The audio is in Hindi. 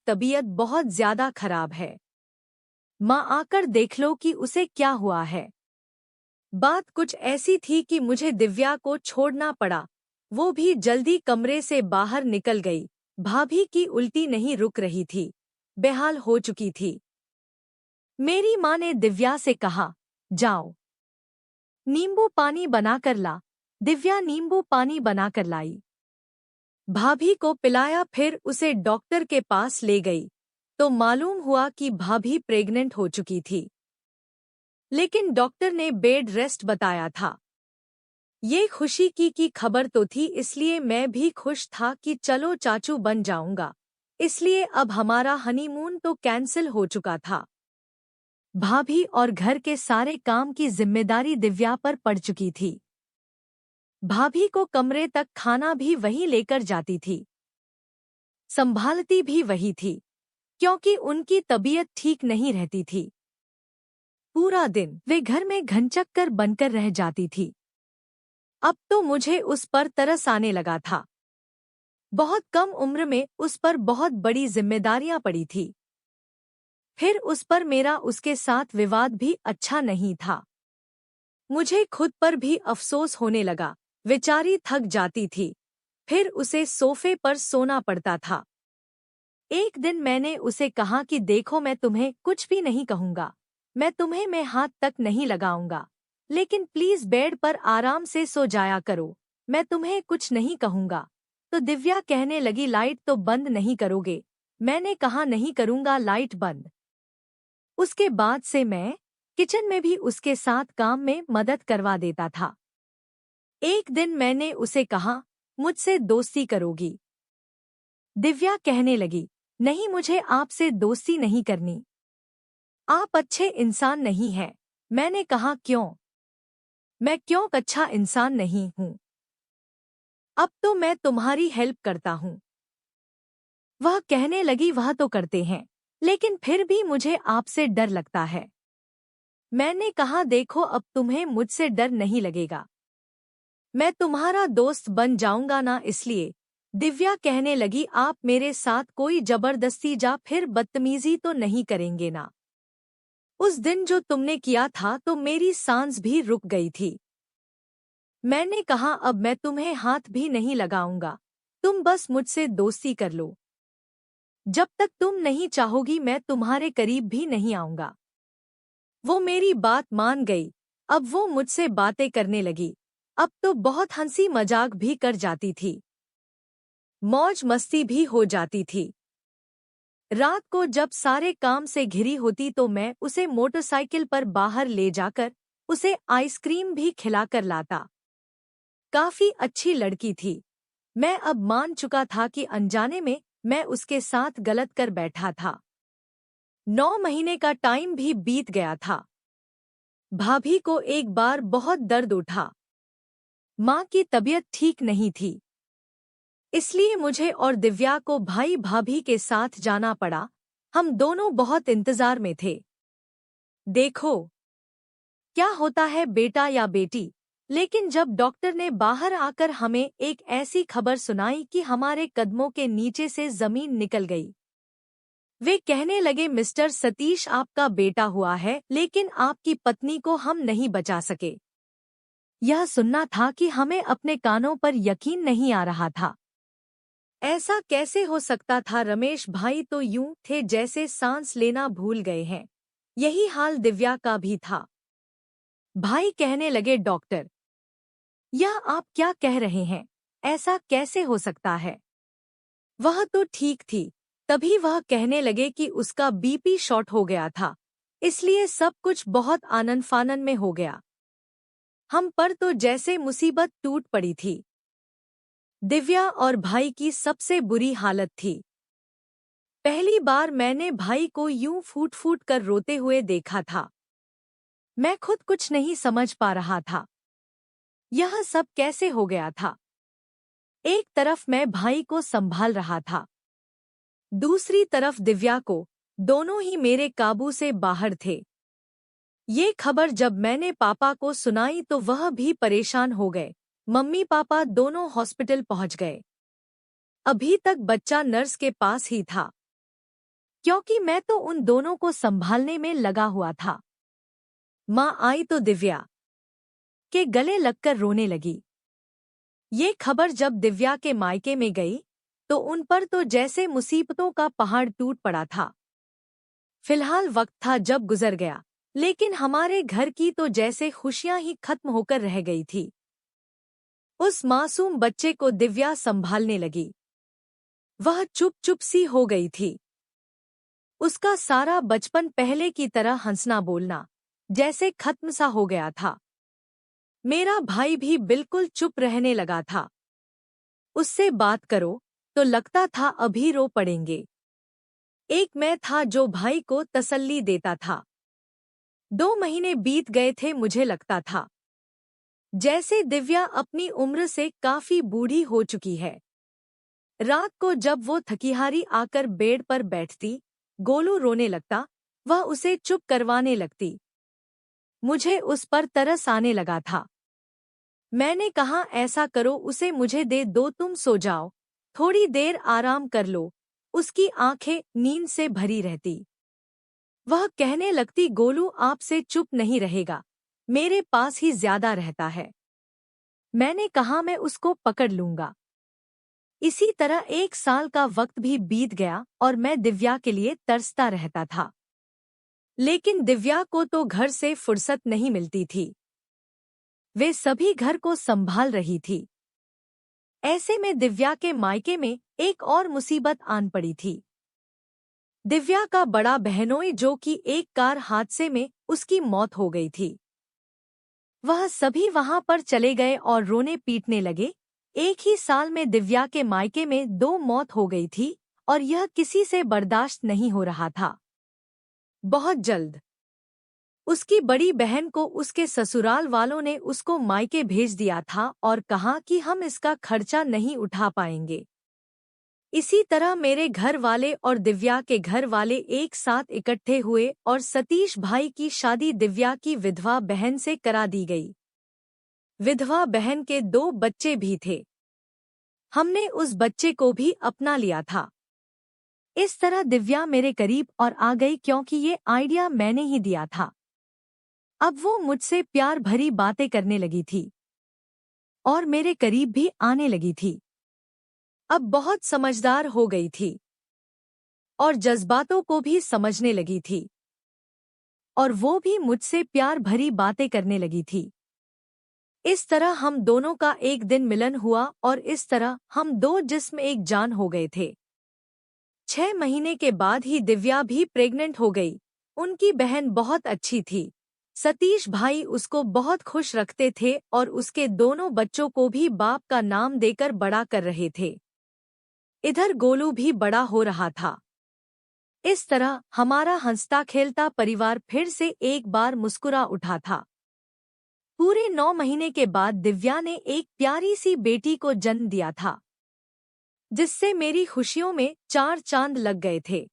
तबीयत बहुत ज्यादा खराब है। माँ आकर देख लो कि उसे क्या हुआ है। बात कुछ ऐसी थी कि मुझे दिव्या को छोड़ना पड़ा। वो भी जल्दी कमरे से बाहर निकल गई। भाभी की उल्टी नहीं रुक रही थी, बेहाल हो चुकी थी। मेरी माँ ने दिव्या से कहा, जाओ नींबू पानी बनाकर ला। दिव्या नींबू पानी बनाकर लाई। भाभी को पिलाया, फिर उसे डॉक्टर के पास ले गई तो मालूम हुआ कि भाभी प्रेग्नेंट हो चुकी थी। लेकिन डॉक्टर ने बेड रेस्ट बताया था। ये खुशी की खबर तो थी, इसलिए मैं भी खुश था कि चलो चाचू बन जाऊंगा। इसलिए अब हमारा हनीमून तो कैंसिल हो चुका था। भाभी और घर के सारे काम की जिम्मेदारी दिव्या पर पड़ चुकी थी। भाभी को कमरे तक खाना भी वही लेकर जाती थी, संभालती भी वही थी, क्योंकि उनकी तबीयत ठीक नहीं रहती थी। पूरा दिन वे घर में घनचक्कर बनकर रह जाती थी। अब तो मुझे उस पर तरस आने लगा था। बहुत कम उम्र में उस पर बहुत बड़ी जिम्मेदारियां पड़ी थी। फिर उस पर मेरा उसके साथ विवाद भी अच्छा नहीं था। मुझे खुद पर भी अफसोस होने लगा। बेचारी थक जाती थी, फिर उसे सोफे पर सोना पड़ता था। एक दिन मैंने उसे कहा कि देखो, मैं तुम्हें कुछ भी नहीं कहूंगा, मैं तुम्हें मैं हाथ तक नहीं लगाऊंगा, लेकिन प्लीज बेड पर आराम से सो जाया करो, मैं तुम्हें कुछ नहीं कहूंगा। तो दिव्या कहने लगी, लाइट तो बंद नहीं करोगे? मैंने कहा, नहीं करूंगा लाइट बंद। उसके बाद से मैं किचन में भी उसके साथ काम में मदद करवा देता था। एक दिन मैंने उसे कहा, मुझसे दोस्ती करोगी? दिव्या कहने लगी, नहीं, मुझे आपसे दोस्ती नहीं करनी। आप अच्छे इंसान नहीं हैं। मैंने कहा, क्यों? मैं क्यों अच्छा इंसान नहीं हूँ? अब तो मैं तुम्हारी हेल्प करता हूँ। वह कहने लगी, वह तो करते हैं, लेकिन फिर भी मुझे आपसे डर लगता है। मैंने कहा, देखो, अब तुम्हें मुझसे डर नहीं लगेगा, मैं तुम्हारा दोस्त बन जाऊंगा ना, इसलिए। दिव्या कहने लगी, आप मेरे साथ कोई जबरदस्ती या फिर बदतमीजी तो नहीं करेंगे ना? उस दिन जो तुमने किया था तो मेरी सांस भी रुक गई थी। मैंने कहा, अब मैं तुम्हें हाथ भी नहीं लगाऊंगा, तुम बस मुझसे दोस्ती कर लो। जब तक तुम नहीं चाहोगी मैं तुम्हारे करीब भी नहीं आऊंगा। वो मेरी बात मान गई। अब वो मुझसे बातें करने लगी। अब तो बहुत हंसी मजाक भी कर जाती थी, मौज मस्ती भी हो जाती थी। रात को जब सारे काम से घिरी होती तो मैं उसे मोटरसाइकिल पर बाहर ले जाकर उसे आइसक्रीम भी खिलाकर लाता। काफी अच्छी लड़की थी। मैं अब मान चुका था कि अनजाने में मैं उसके साथ गलत कर बैठा था। 9 महीने का टाइम भी बीत गया था। भाभी को एक बार बहुत दर्द उठा। माँ की तबीयत ठीक नहीं थी, इसलिए मुझे और दिव्या को भाई भाभी के साथ जाना पड़ा। हम दोनों बहुत इंतजार में थे। देखो क्या होता है, बेटा या बेटी। लेकिन जब डॉक्टर ने बाहर आकर हमें एक ऐसी खबर सुनाई कि हमारे कदमों के नीचे से जमीन निकल गई। वे कहने लगे, मिस्टर सतीश आपका बेटा हुआ है, लेकिन आपकी पत्नी को हम नहीं बचा सके। यह सुनना था कि हमें अपने कानों पर यकीन नहीं आ रहा था। ऐसा कैसे हो सकता था? रमेश भाई तो यूं थे जैसे सांस लेना भूल गए हैं। यही हाल दिव्या का भी था। भाई कहने लगे, डॉक्टर, यह आप क्या कह रहे हैं? ऐसा कैसे हो सकता है? वह तो ठीक थी। तभी वह कहने लगे कि उसका बीपी शॉर्ट हो गया था, इसलिए सब कुछ बहुत आनन फानन में हो गया। हम पर तो जैसे मुसीबत टूट पड़ी थी। दिव्या और भाई की सबसे बुरी हालत थी। पहली बार मैंने भाई को यूं फूट फूट कर रोते हुए देखा था। मैं खुद कुछ नहीं समझ पा रहा था, यह सब कैसे हो गया था। एक तरफ मैं भाई को संभाल रहा था, दूसरी तरफ दिव्या को। दोनों ही मेरे काबू से बाहर थे। ये खबर जब मैंने पापा को सुनाई तो वह भी परेशान हो गए। मम्मी पापा दोनों हॉस्पिटल पहुंच गए। अभी तक बच्चा नर्स के पास ही था। क्योंकि मैं तो उन दोनों को संभालने में लगा हुआ था। माँ आई तो दिव्या के गले लगकर रोने लगी। ये खबर जब दिव्या के मायके में गई तो उन पर तो जैसे मुसीबतों का पहाड़ टूट पड़ा था। फिलहाल वक्त था जब गुजर गया, लेकिन हमारे घर की तो जैसे खुशियां ही खत्म होकर रह गई थी। उस मासूम बच्चे को दिव्या संभालने लगी। वह चुप चुप सी हो गई थी। उसका सारा बचपन पहले की तरह हंसना बोलना जैसे खत्म सा हो गया था। मेरा भाई भी बिल्कुल चुप रहने लगा था। उससे बात करो तो लगता था अभी रो पड़ेंगे। एक मैं था जो भाई को तसल्ली देता था। 2 महीने बीत गए थे, मुझे लगता था जैसे दिव्या अपनी उम्र से काफी बूढ़ी हो चुकी है। रात को जब वो थकीहारी आकर बेड पर बैठती, गोलू रोने लगता, वह उसे चुप करवाने लगती। मुझे उस पर तरस आने लगा था। मैंने कहा ऐसा करो, उसे मुझे दे दो, तुम सो जाओ, थोड़ी देर आराम कर लो। उसकी आंखें नींद से भरी रहती। वह कहने लगती, गोलू आपसे चुप नहीं रहेगा, मेरे पास ही ज्यादा रहता है। मैंने कहा मैं उसको पकड़ लूंगा। इसी तरह 1 साल का वक्त भी बीत गया और मैं दिव्या के लिए तरसता रहता था। लेकिन दिव्या को तो घर से फुर्सत नहीं मिलती थी। वे सभी घर को संभाल रही थी। ऐसे में दिव्या के मायके में एक और मुसीबत आन पड़ी थी। दिव्या का बड़ा बहनोई जो कि एक कार हादसे में उसकी मौत हो गई थी। वह सभी वहां पर चले गए और रोने पीटने लगे। एक ही साल में दिव्या के मायके में 2 मौत हो गई थी और यह किसी से बर्दाश्त नहीं हो रहा था। बहुत जल्द उसकी बड़ी बहन को उसके ससुराल वालों ने उसको मायके भेज दिया था और कहा कि हम इसका खर्चा नहीं उठा पाएंगे। इसी तरह मेरे घर वाले और दिव्या के घर वाले एक साथ इकट्ठे हुए और सतीश भाई की शादी दिव्या की विधवा बहन से करा दी गई। विधवा बहन के 2 बच्चे भी थे। हमने उस बच्चे को भी अपना लिया था। इस तरह दिव्या मेरे करीब और आ गई, क्योंकि ये आइडिया मैंने ही दिया था। अब वो मुझसे प्यार भरी बातें करने लगी थी और मेरे करीब भी आने लगी थी। अब बहुत समझदार हो गई थी और जज्बातों को भी समझने लगी थी और वो भी मुझसे प्यार भरी बातें करने लगी थी। इस तरह हम दोनों का एक दिन मिलन हुआ और इस तरह हम 2 जिस्म एक जान हो गए थे। 6 महीने के बाद ही दिव्या भी प्रेग्नेंट हो गई। उनकी बहन बहुत अच्छी थी। सतीश भाई उसको बहुत खुश रखते थे और उसके दोनों बच्चों को भी बाप का नाम देकर बड़ा कर रहे थे। इधर गोलू भी बड़ा हो रहा था। इस तरह हमारा हंसता खेलता परिवार फिर से एक बार मुस्कुरा उठा था। पूरे 9 महीने के बाद दिव्या ने एक प्यारी सी बेटी को जन्म दिया था, जिससे मेरी खुशियों में 4 चांद लग गए थे।